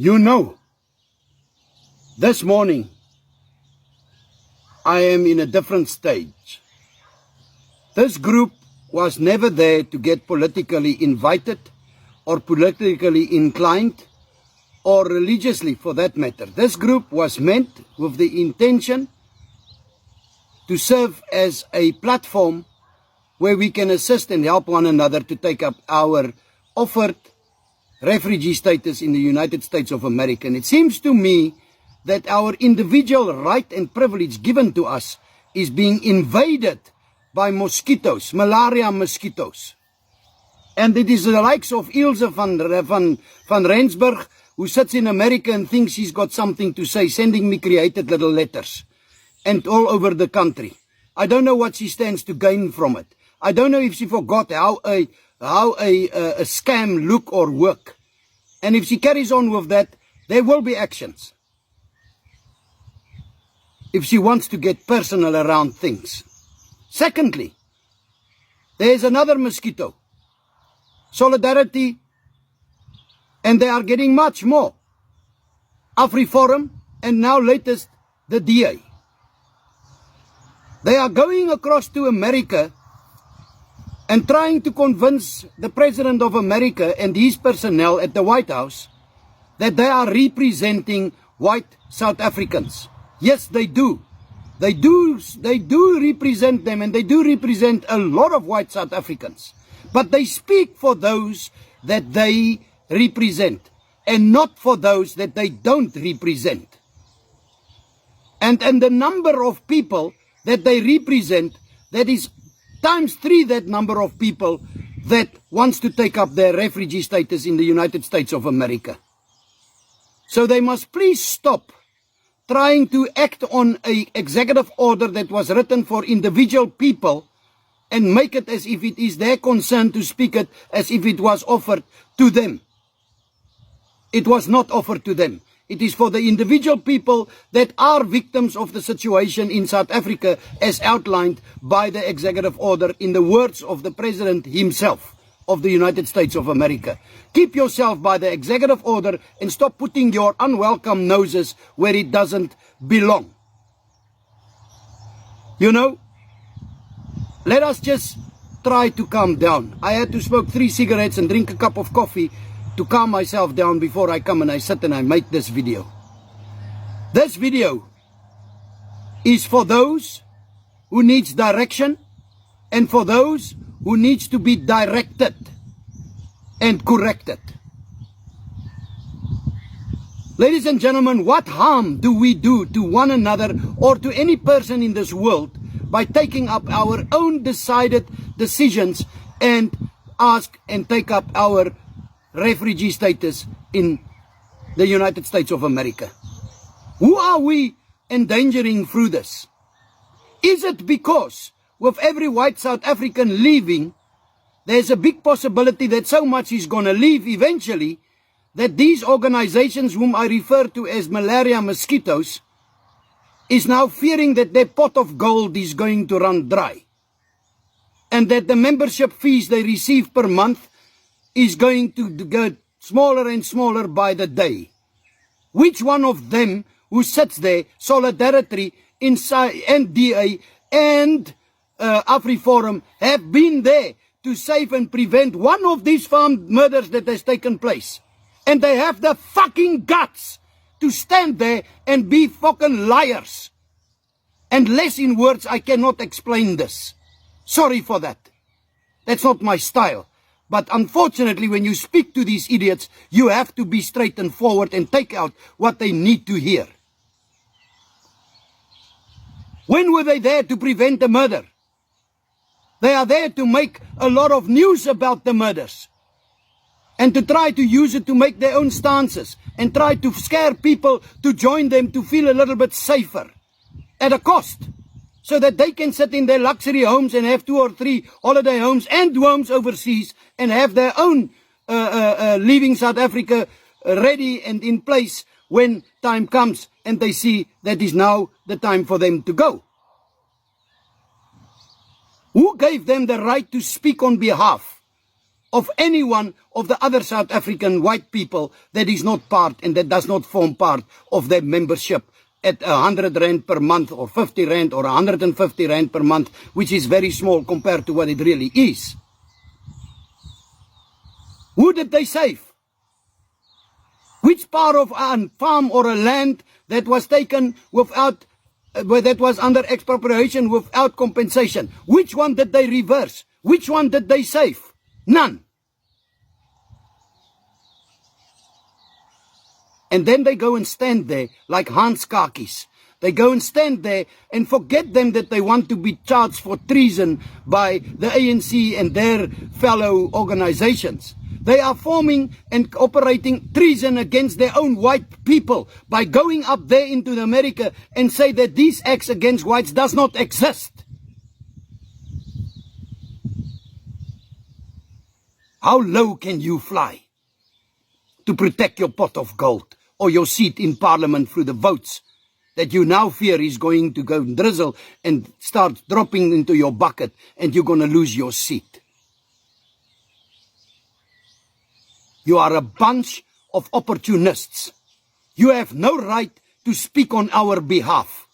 You know, this morning, I am in a different stage. This group was never there to get politically invited or politically inclined or religiously for that matter. This group was meant with the intention to serve as a platform where we can assist and help one another to take up our offered refugee status in the United States of America. And it seems to me that our individual right and privilege given to us is being invaded by mosquitoes, malaria mosquitoes. And it is the likes of Ilse van Rensburg, who sits in America and thinks she's got something to say, sending me created little letters and all over the country. I don't know what she stands to gain from it. I don't know if she forgot how a scam look or work. And if she carries on with that, there will be actions. If she wants to get personal around things. Secondly, there is another mosquito. Solidarity. And they are getting much more. AfriForum and now latest the DA. They are going across to America and trying to convince the President of America and his personnel at the White House that they are representing white South Africans. Yes, they do. They do represent them, and they do represent a lot of white South Africans. But they speak for those that they represent and not for those that they don't represent. And the number of people that they represent, that is times 3 that number of people that wants to take up their refugee status in the United States of America. So they must please stop trying to act on an executive order that was written for individual people and make it as if it is their concern to speak it as if it was offered to them. It was not offered to them. It is for the individual people that are victims of the situation in South Africa as outlined by the executive order in the words of the President himself of the United States of America. Keep yourself by the executive order and stop putting your unwelcome noses where it doesn't belong. You know, let us just try to calm down. I had to smoke 3 cigarettes and drink a cup of coffee to calm myself down before I come and I sit and I make this video. This video is for those who needs direction and for those who needs to be directed and corrected. Ladies and gentlemen, what harm do we do to one another or to any person in this world by taking up our own decided decisions and ask and take up our refugee status in the United States of America? Who are we endangering through this? Is it because with every white South African leaving, there's a big possibility that so much is going to leave eventually that these organizations whom I refer to as malaria mosquitoes is now fearing that their pot of gold is going to run dry and that the membership fees they receive per month is going to get smaller and smaller by the day? Which one of them who sits there, Solidarity, inside, and DA, and AfriForum, have been there to save and prevent one of these farm murders that has taken place? And they have the fucking guts to stand there and be fucking liars. And less in words, I cannot explain this. Sorry for that. That's not my style. But unfortunately, when you speak to these idiots, you have to be straight and forward and take out what they need to hear. When were they there to prevent the murder? They are there to make a lot of news about the murders and to try to use it to make their own stances and try to scare people to join them to feel a little bit safer at a cost, so that they can sit in their luxury homes and have 2 or 3 holiday homes and homes overseas and have their own leaving South Africa ready and in place when time comes and they see that is now the time for them to go. Who gave them the right to speak on behalf of any one of the other South African white people that is not part and that does not form part of their membership at 100 Rand per month or 50 Rand or 150 Rand per month, which is very small compared to what it really is. Who did they save? Which part of a farm or a land that was taken without, that was under expropriation without compensation? Which one did they reverse? Which one did they save? None. And then they go and stand there like Hans Kakis. They go and stand there and forget them that they want to be charged for treason by the ANC and their fellow organizations. They are forming and operating treason against their own white people by going up there into America and say that these acts against whites does not exist. How low can you fly to protect your pot of gold or your seat in parliament through the votes that you now fear is going to go drizzle and start dropping into your bucket and you're going to lose your seat? You are a bunch of opportunists. You have no right to speak on our behalf.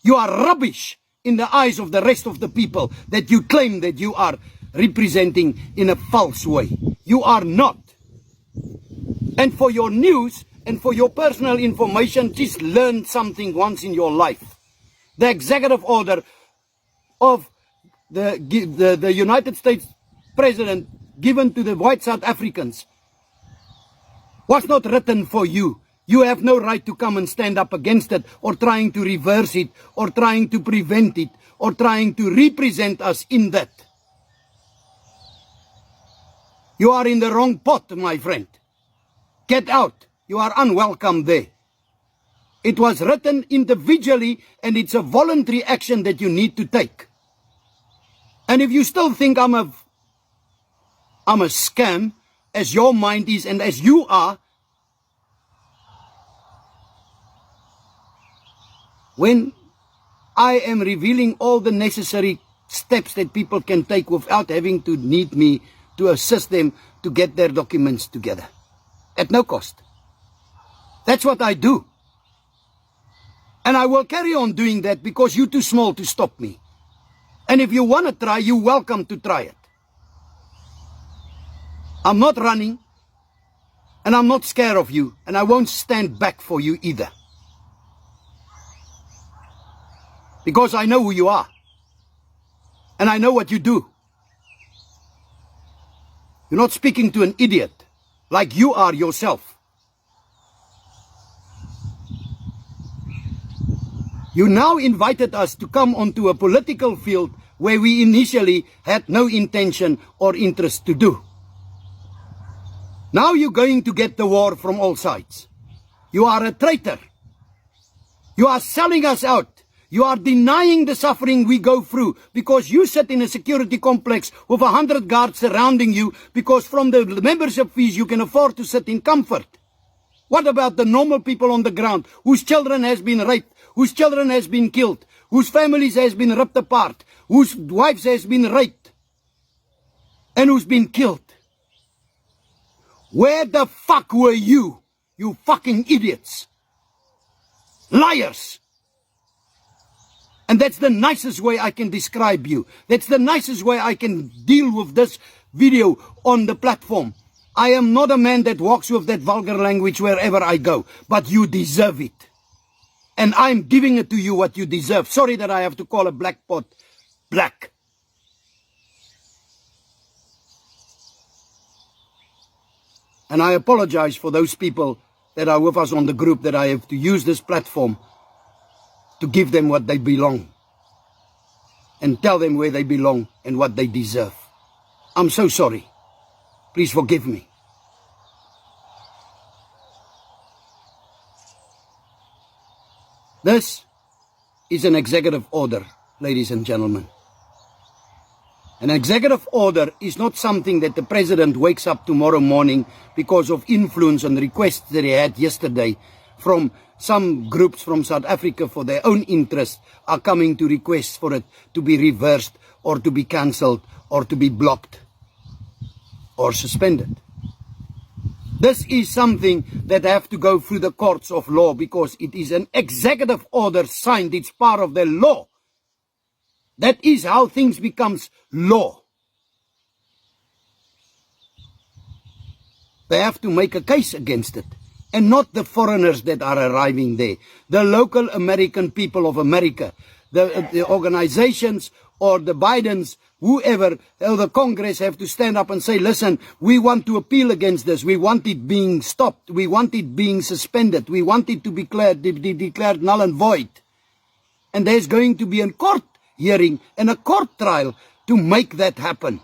You are rubbish in the eyes of the rest of the people that you claim that you are representing in a false way. You are not. And for your news and for your personal information, just learn something once in your life. The executive order of the United States President given to the white South Africans was not written for you. You have no right to come and stand up against it or trying to reverse it or trying to prevent it or trying to represent us in that. You are in the wrong pot, my friend. Get out. You are unwelcome there. It was written individually and it's a voluntary action that you need to take. And if you still think I'm a scam, as your mind is and as you are, when I am revealing all the necessary steps that people can take without having to need me to assist them to get their documents together at no cost. That's what I do. And I will carry on doing that because you're too small to stop me. And if you want to try, you're welcome to try it. I'm not running, and I'm not scared of you, and I won't stand back for you either. Because I know who you are, and I know what you do. You're not speaking to an idiot like you are yourself. You now invited us to come onto a political field where we initially had no intention or interest to do. Now you're going to get the war from all sides. You are a traitor. You are selling us out. You are denying the suffering we go through because you sit in a security complex with 100 guards surrounding you because from the membership fees you can afford to sit in comfort. What about the normal people on the ground whose children has been raped, whose children has been killed, whose families has been ripped apart, whose wives has been raped, and who's been killed? Where the fuck were you, you fucking idiots? Liars! And that's the nicest way I can describe you. That's the nicest way I can deal with this video on the platform. I am not a man that walks with that vulgar language wherever I go, but you deserve it. And I'm giving it to you what you deserve. Sorry that I have to call a black pot black. And I apologize for those people that are with us on the group that I have to use this platform to give them what they belong and tell them where they belong and what they deserve. I'm so sorry. Please forgive me. This is an executive order, ladies and gentlemen. An executive order is not something that the president wakes up tomorrow morning because of influence and requests that he had yesterday from some groups from South Africa for their own interest are coming to request for it to be reversed or to be cancelled or to be blocked. or suspended. This is something that have to go through the courts of law because it is an executive order signed. It's part of the law. That is how things becomes law. They have to make a case against it. And not the foreigners that are arriving there. The local American people of America. The organizations or the Bidens, whoever, or the Congress have to stand up and say, listen, we want to appeal against this. We want it being stopped. We want it being suspended. We want it to be declared null and void. And there's going to be a court hearing and a court trial to make that happen.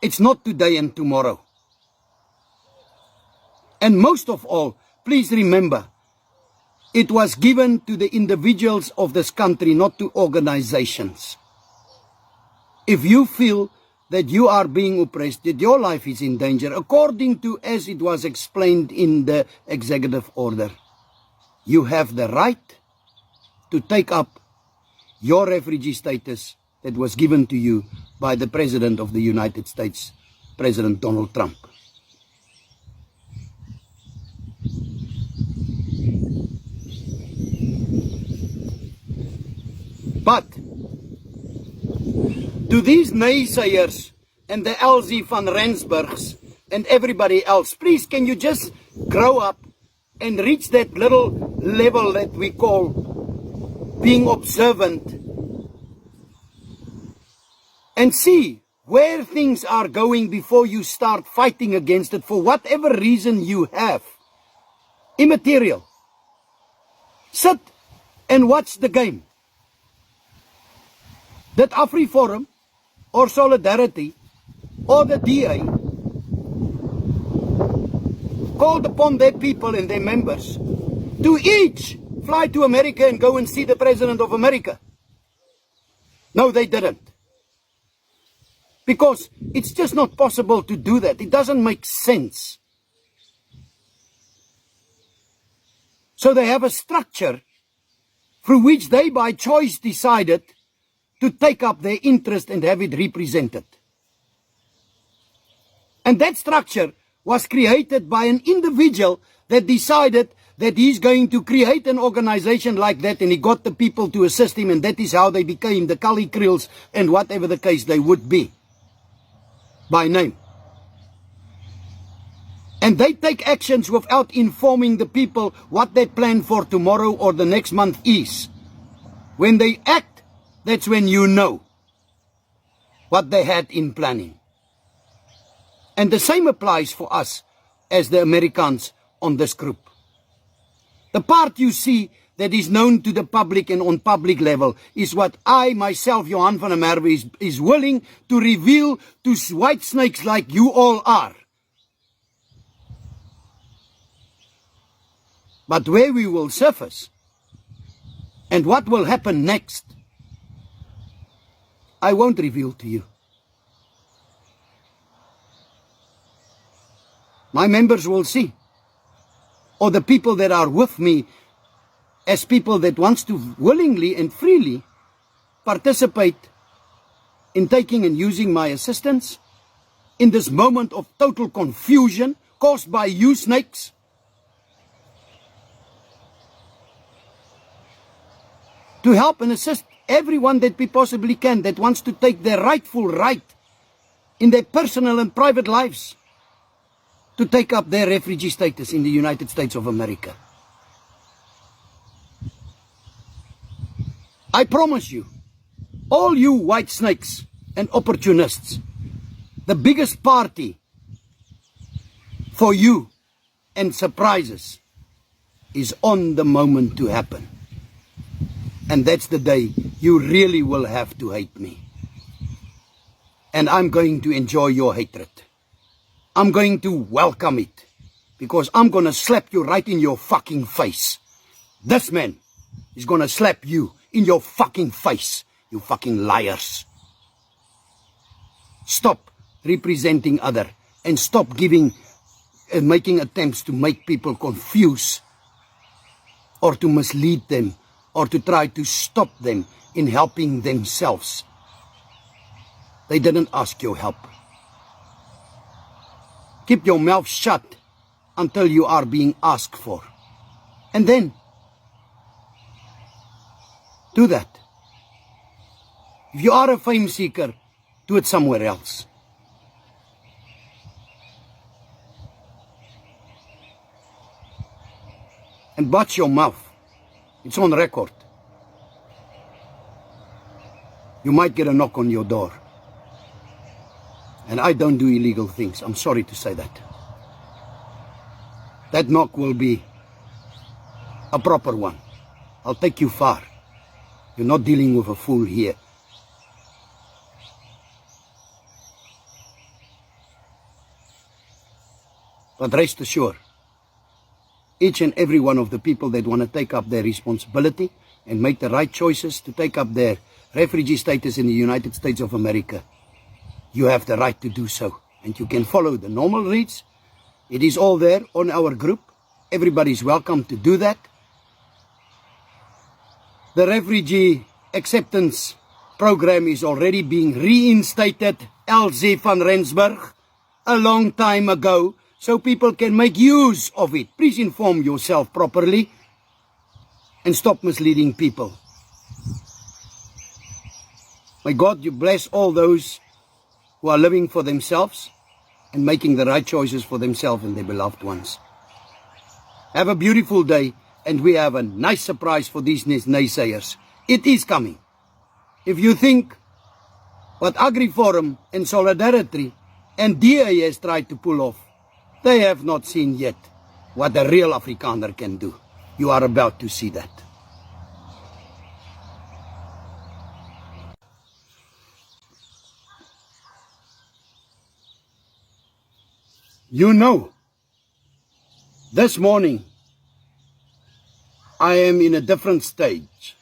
It's not today and tomorrow. And most of all, please remember, it was given to the individuals of this country, not to organizations. If you feel that you are being oppressed, that your life is in danger, according to as it was explained in the executive order, you have the right to take up your refugee status that was given to you by the President of the United States, President Donald Trump. But to these naysayers and the LZ van Rensburgs and everybody else, please can you just grow up and reach that little level that we call being observant and see where things are going before you start fighting against it for whatever reason you have. Immaterial. Sit and watch the game. That AfriForum or Solidarity or the DA called upon their people and their members to each fly to America and go and see the President of America. No, they didn't. Because it's just not possible to do that. It doesn't make sense. So they have a structure through which they by choice decided to take up their interest and have it represented. And that structure was created by an individual that decided that he's going to create an organization like that, and he got the people to assist him, and that is how they became the Kali Krills and whatever the case they would be, by name. And they take actions without informing the people what their plan for tomorrow or the next month is. When they act, that's when you know what they had in planning. And the same applies for us as the Americans on this group. The part you see that is known to the public and on public level is what I, myself, Johan van der Merwe, is willing to reveal to white snakes like you all are. But where we will surface and what will happen next, I won't reveal to you. My members will see, or the people that are with me as people that wants to willingly and freely participate in taking and using my assistance in this moment of total confusion caused by you snakes. To help and assist everyone that we possibly can that wants to take their rightful right in their personal and private lives to take up their refugee status in the United States of America. I promise you, all you white snakes and opportunists, the biggest party for you and surprises is on the moment to happen. And that's the day you really will have to hate me. And I'm going to enjoy your hatred. I'm going to welcome it. Because I'm going to slap you right in your fucking face. This man is going to slap you in your fucking face. You fucking liars. Stop representing other. And stop giving and making attempts to make people confused. Or to mislead them. Or to try to stop them in helping themselves. They didn't ask your help. Keep your mouth shut until you are being asked for. And then, do that. If you are a fame seeker, do it somewhere else. And watch your mouth. It's on record. You might get a knock on your door. And I don't do illegal things. I'm sorry to say that. That knock will be a proper one. I'll take you far. You're not dealing with a fool here. But rest assured, each and every one of the people that want to take up their responsibility and make the right choices to take up their refugee status in the United States of America, you have the right to do so. And you can follow the normal reads. It is all there on our group. Everybody's welcome to do that. The refugee acceptance program is already being reinstated, LZ van Rensburg, a long time ago, so people can make use of it. Please inform yourself properly and stop misleading people. May God you bless all those who are living for themselves and making the right choices for themselves and their beloved ones. Have a beautiful day, and we have a nice surprise for these naysayers. It is coming. If you think what AgriForum and Solidarity and DA has tried to pull off, they have not seen yet what a real Afrikaner can do. You are about to see that. You know, this morning, I am in a different stage.